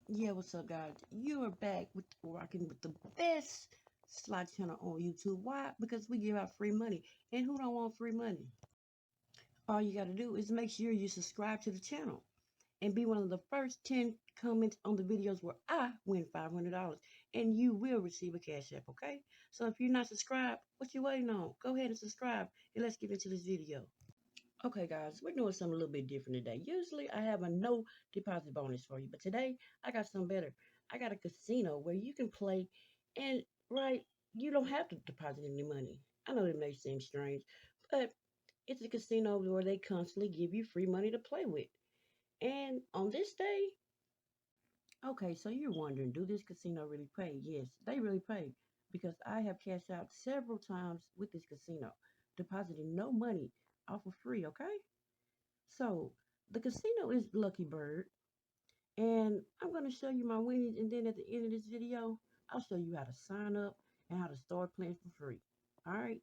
Yeah, what's up, guys? You are back with rocking with the best slot channel on YouTube. Why? Because we give out free money. And who don't want free money? All you got to do is make sure you subscribe to the channel and be one of the first 10 comments on the videos where I win $500. And you will receive a cash app, okay? So if you're not subscribed, what you waiting on? Go ahead and subscribe and let's get into this video. Okay, guys, we're doing something a little bit different today. Usually, I have a no deposit bonus for you, but today I got something better. I got a casino where you can play, and right, you don't have to deposit any money. I know it may seem strange, but it's a casino where they constantly give you free money to play with. And on this day, okay, so you're wondering, do this casino really pay? Yes, they really pay because I have cashed out several times with this casino, depositing no money off for free, okay? So the casino is Lucky Bird, and I'm going to show you my winnings, and then at the end of this video, I'll show you how to sign up and how to start playing for free. All right.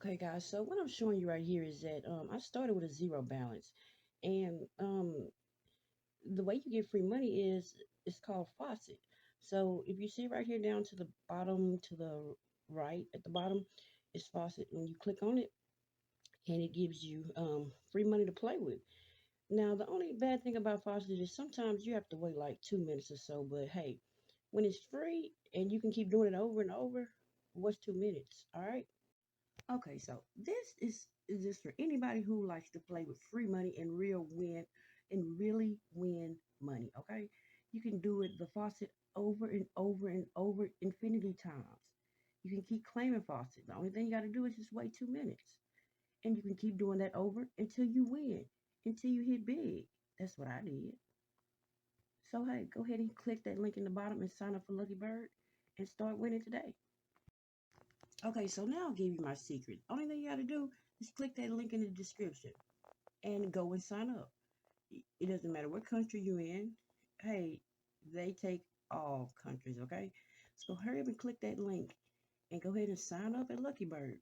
Okay, guys. So what I'm showing you right here is that I started with a zero balance, and the way you get free money is it's called Faucet. So if you see right here down to the bottom, to the right at the bottom, it's Faucet. When you click on it, and it gives you free money to play with. Now, the only bad thing about Faucet is sometimes you have to wait like 2 minutes or so. But hey, when it's free and you can keep doing it over and over, what's 2 minutes? All right. Okay, so this is just for anybody who likes to play with free money and really win money. Okay, you can do it the faucet over and over and over infinity times. You can keep claiming faucet. The only thing you got to do is just wait 2 minutes, and you can keep doing that over until you win, until you hit big. That's what I did. So hey, go ahead and click that link in the bottom and sign up for Lucky Bird and start winning today. Okay, so now I'll give you my secret. Only thing you got to do is click that link in the description and go and sign up. It doesn't matter what country you're in. Hey, they take all countries, okay? So hurry up and click that link and go ahead and sign up at Lucky Bird.